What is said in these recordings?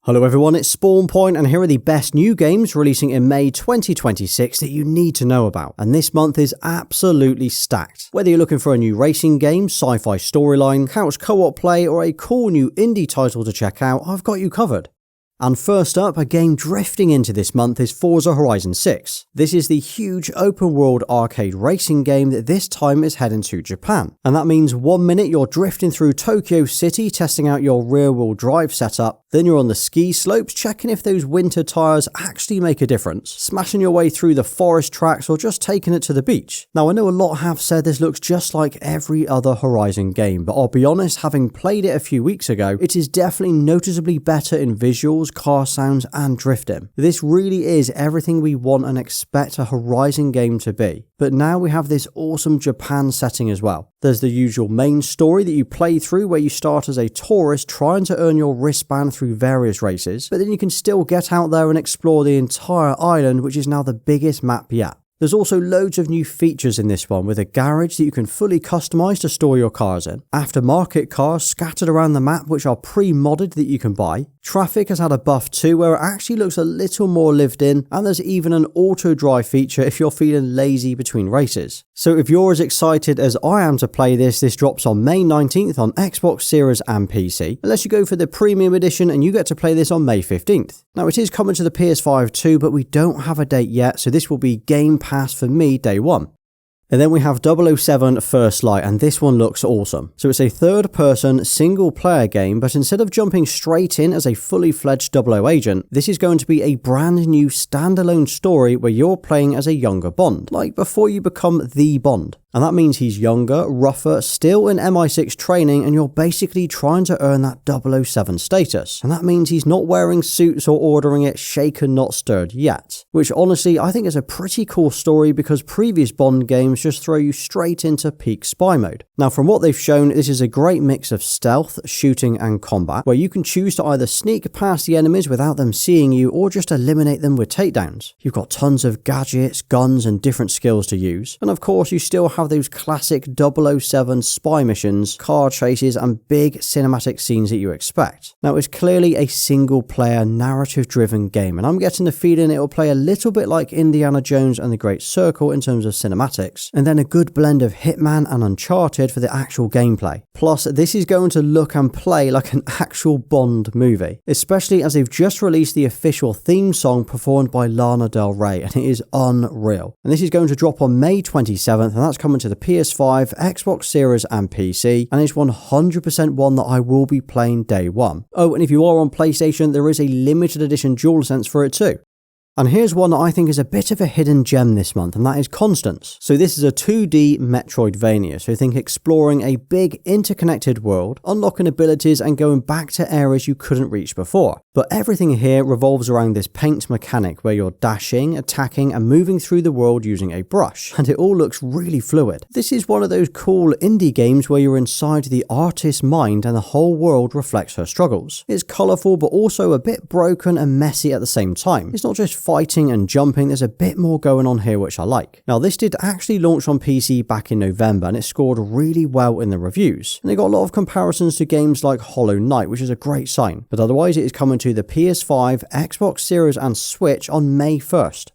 Hello everyone, it's SpawnPoiint and here are the best new games releasing in May 2026 that you need to know about. And this month is absolutely stacked. Whether you're looking for a new racing game, sci-fi storyline, couch co-op play or a cool new indie title to check out, I've got you covered. And first up, a game drifting into this month is Forza Horizon 6. This is the huge open-world arcade racing game that this time is heading to Japan. And that means 1 minute you're drifting through Tokyo City testing out your rear-wheel drive setup, then you're on the ski slopes checking if those winter tyres actually make a difference, smashing your way through the forest tracks or just taking it to the beach. Now I know a lot have said this looks just like every other Horizon game, but I'll be honest, having played it a few weeks ago, it is definitely noticeably better in visuals, car sounds and drifting. This really is everything we want and expect a Horizon game to be. But now we have this awesome Japan setting as well. There's the usual main story that you play through where you start as a tourist trying to earn your wristband through various races, but then you can still get out there and explore the entire island, which is now the biggest map yet. There's also loads of new features in this one, with a garage that you can fully customise to store your cars in, aftermarket cars scattered around the map which are pre-modded that you can buy, traffic has had a buff too where it actually looks a little more lived in, and there's even an auto drive feature if you're feeling lazy between races. So if you're as excited as I am to play this drops on May 19th on Xbox Series and PC, unless you go for the premium edition and you get to play this on May 15th. Now it is coming to the PS5 too, but we don't have a date yet, so this will be Game Pass for me day one. And then we have 007 First Light, and this one looks awesome. So it's a third-person, single-player game, but instead of jumping straight in as a fully fledged 00 agent, this is going to be a brand new standalone story where you're playing as a younger Bond, like before you become the Bond. And that means he's younger, rougher, still in MI6 training, and you're basically trying to earn that 007 status. And that means he's not wearing suits or ordering it shaken not stirred yet. Which honestly, I think is a pretty cool story because previous Bond games just throw you straight into peak spy mode. Now from what they've shown, this is a great mix of stealth, shooting and combat, where you can choose to either sneak past the enemies without them seeing you or just eliminate them with takedowns. You've got tons of gadgets, guns and different skills to use. And of course you still have those classic 007 spy missions, car chases and big cinematic scenes that you expect. Now it's clearly a single player narrative driven game and I'm getting the feeling it will play a little bit like Indiana Jones and the Great Circle in terms of cinematics, and then a good blend of Hitman and Uncharted for the actual gameplay. Plus this is going to look and play like an actual Bond movie, especially as they've just released the official theme song performed by Lana Del Rey and it is unreal. And this is going to drop on May 27th and that's coming to the PS5, Xbox Series and PC, and it's 100% one that I will be playing day one. Oh, and if you are on PlayStation, there is a limited edition DualSense for it too. And here's one that I think is a bit of a hidden gem this month, and that is Constance. So this is a 2D Metroidvania, so think exploring a big interconnected world, unlocking abilities and going back to areas you couldn't reach before. But everything here revolves around this paint mechanic where you're dashing, attacking and moving through the world using a brush, and it all looks really fluid. This is one of those cool indie games where you're inside the artist's mind and the whole world reflects her struggles. It's colourful but also a bit broken and messy at the same time. It's not just fighting and jumping, there's a bit more going on here which I like. Now this did actually launch on PC back in November and it scored really well in the reviews. And they got a lot of comparisons to games like Hollow Knight, which is a great sign. But otherwise it is coming to the PS5, Xbox Series and Switch on May 1st.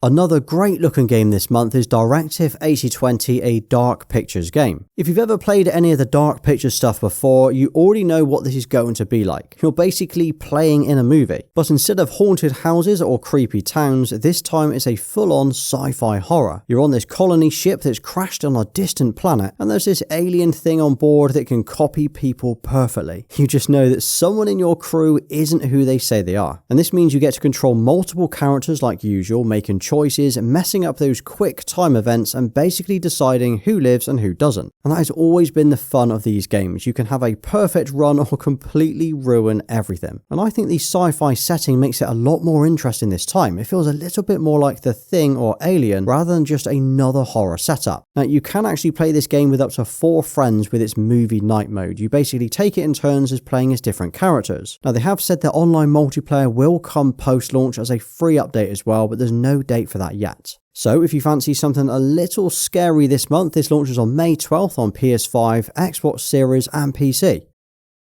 Another great looking game this month is Directive 8020, a Dark Pictures game. If you've ever played any of the Dark Pictures stuff before, you already know what this is going to be like. You're basically playing in a movie. But instead of haunted houses or creepy towns, this time it's a full-on sci-fi horror. You're on this colony ship that's crashed on a distant planet, and there's this alien thing on board that can copy people perfectly. You just know that someone in your crew isn't who they say they are. And this means you get to control multiple characters like usual, making choices, messing up those quick time events and basically deciding who lives and who doesn't. And that has always been the fun of these games. You can have a perfect run or completely ruin everything. And I think the sci-fi setting makes it a lot more interesting this time. It feels a little bit more like The Thing or Alien rather than just another horror setup. Now you can actually play this game with up to 4 friends with its movie night mode. You basically take it in turns as playing as different characters. Now they have said that online multiplayer will come post-launch as a free update as well, but there's no date for that yet. So if you fancy something a little scary this month, this launches on May 12th on PS5, Xbox Series and PC.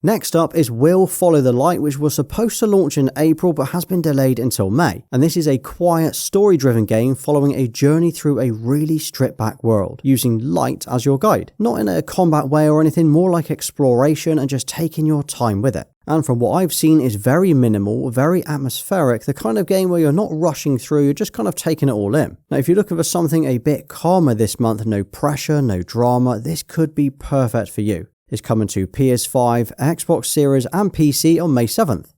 Next up is Will Follow the Light, which was supposed to launch in April but has been delayed until May. And this is a quiet, story-driven game following a journey through a really stripped-back world, using light as your guide. Not in a combat way or anything, more like exploration and just taking your time with it. And from what I've seen is very minimal, very atmospheric, the kind of game where you're not rushing through, you're just kind of taking it all in. Now if you're looking for something a bit calmer this month, no pressure, no drama, this could be perfect for you. It's coming to PS5, Xbox Series and PC on May 7th.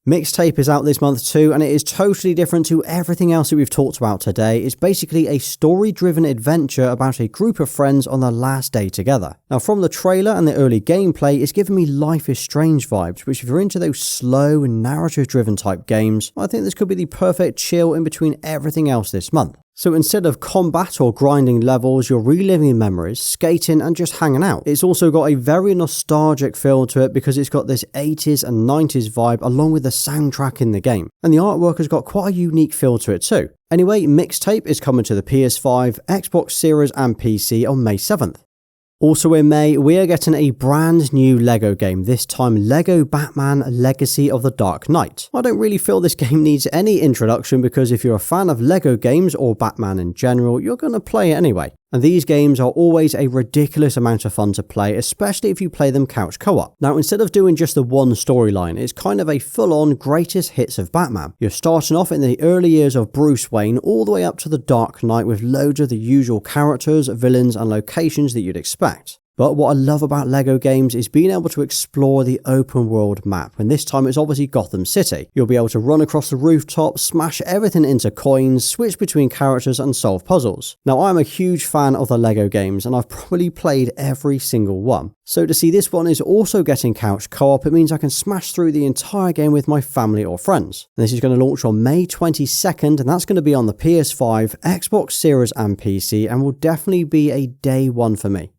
Mixtape is out this month too, and it is totally different to everything else that we've talked about today. It's basically a story-driven adventure about a group of friends on their last day together. Now from the trailer and the early gameplay, it's giving me Life is Strange vibes, which if you're into those slow, narrative-driven type games, I think this could be the perfect chill in between everything else this month. So instead of combat or grinding levels, you're reliving memories, skating and just hanging out. It's also got a very nostalgic feel to it because it's got this 80s and 90s vibe along with the soundtrack in the game. And the artwork has got quite a unique feel to it too. Anyway, Mixtape is coming to the PS5, Xbox Series and PC on May 7th. Also in May, we are getting a brand new LEGO game, this time LEGO Batman Legacy of the Dark Knight. I don't really feel this game needs any introduction because if you're a fan of LEGO games or Batman in general, you're going to play it anyway. And these games are always a ridiculous amount of fun to play, especially if you play them couch co-op. Now instead of doing just the one storyline, it's kind of a full-on greatest hits of Batman. You're starting off in the early years of Bruce Wayne all the way up to the Dark Knight with loads of the usual characters, villains and locations that you'd expect. But what I love about LEGO games is being able to explore the open world map, and this time it's obviously Gotham City. You'll be able to run across the rooftop, smash everything into coins, switch between characters and solve puzzles. Now I'm a huge fan of the LEGO games and I've probably played every single one. So to see this one is also getting couch co-op, it means I can smash through the entire game with my family or friends. And this is going to launch on May 22nd and that's going to be on the PS5, Xbox Series and PC and will definitely be a day one for me.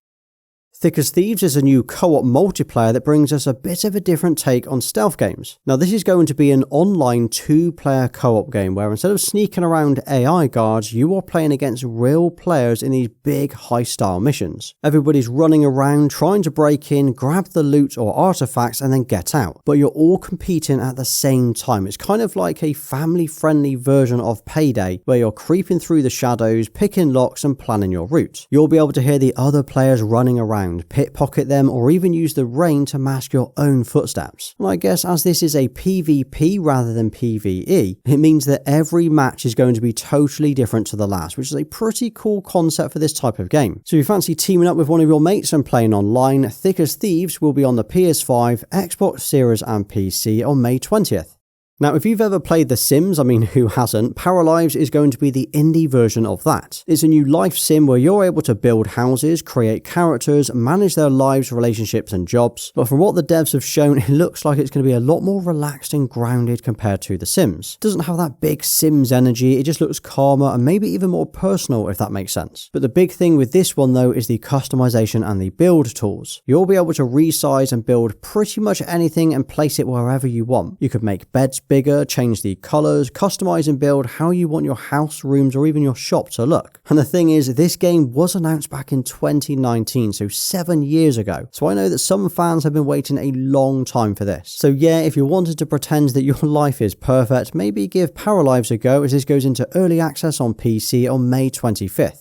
Thick as Thieves is a new co-op multiplayer that brings us a bit of a different take on stealth games. Now this is going to be an online 2-player co-op game where instead of sneaking around AI guards, you are playing against real players in these big high-style missions. Everybody's running around trying to break in, grab the loot or artifacts and then get out. But you're all competing at the same time. It's kind of like a family-friendly version of Payday where you're creeping through the shadows, picking locks and planning your route. You'll be able to hear the other players running around, pickpocket them or even use the rain to mask your own footsteps. And I guess as this is a PvP rather than PvE, it means that every match is going to be totally different to the last, which is a pretty cool concept for this type of game. So if you fancy teaming up with one of your mates and playing online, Thick as Thieves will be on the PS5, Xbox Series and PC on May 20th. Now, if you've ever played The Sims, I mean, who hasn't, Paralives is going to be the indie version of that. It's a new life sim where you're able to build houses, create characters, manage their lives, relationships and jobs. But from what the devs have shown, it looks like it's going to be a lot more relaxed and grounded compared to The Sims. It doesn't have that big Sims energy, it just looks calmer and maybe even more personal, if that makes sense. But the big thing with this one though is the customization and the build tools. You'll be able to resize and build pretty much anything and place it wherever you want. You could make beds bigger, change the colors, customize and build how you want your house, rooms or even your shop to look. And the thing is, this game was announced back in 2019, so 7 years ago. So I know that some fans have been waiting a long time for this. So yeah, if you wanted to pretend that your life is perfect, maybe give Paralives a go as this goes into early access on PC on May 25th.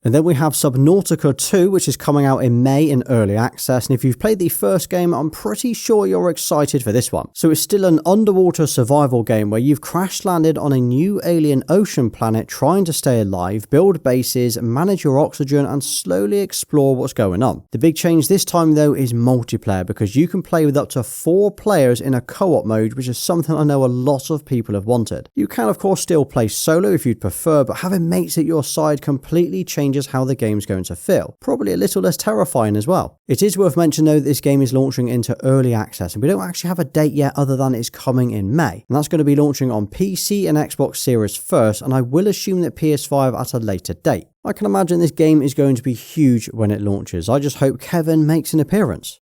And then we have Subnautica 2, which is coming out in May in early access, and if you've played the first game, I'm pretty sure you're excited for this one. So it's still an underwater survival game where you've crash landed on a new alien ocean planet trying to stay alive, build bases, manage your oxygen and slowly explore what's going on. The big change this time though is multiplayer, because you can play with up to 4 players in a co-op mode, which is something I know a lot of people have wanted. You can of course still play solo if you'd prefer, but having mates at your side completely changes how the game's going to feel. Probably a little less terrifying as well. It is worth mentioning though that this game is launching into early access and we don't actually have a date yet other than it's coming in May. And that's going to be launching on PC and Xbox Series first, and I will assume that PS5 at a later date. I can imagine this game is going to be huge when it launches. I just hope Kevin makes an appearance.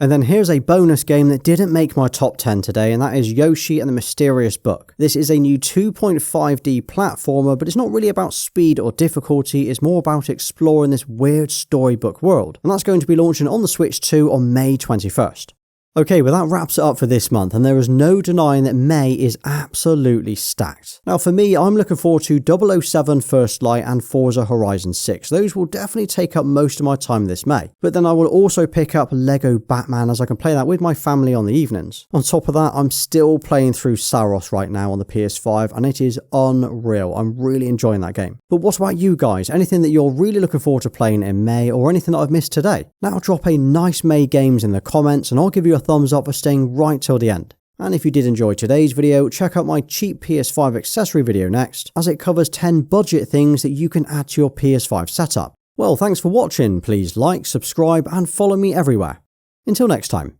And then here's a bonus game that didn't make my top 10 today, and that is Yoshi and the Mysterious Book. This is a new 2.5D platformer, but it's not really about speed or difficulty, it's more about exploring this weird storybook world. And that's going to be launching on the Switch 2 on May 21st. Okay, well that wraps it up for this month, and there is no denying that May is absolutely stacked. Now for me, I'm looking forward to 007 First Light and Forza Horizon 6. Those will definitely take up most of my time this May. But then I will also pick up Lego Batman, as I can play that with my family on the evenings. On top of that, I'm still playing through Saros right now on the PS5, and it is unreal. I'm really enjoying that game. But what about you guys? Anything that you're really looking forward to playing in May, or anything that I've missed today? Now drop a nice May games in the comments, and I'll give you a thumbs up for staying right till the end. And if you did enjoy today's video, check out my cheap PS5 accessory video next, as it covers 10 budget things that you can add to your PS5 setup. Well, thanks for watching. Please like, subscribe, and follow me everywhere. Until next time.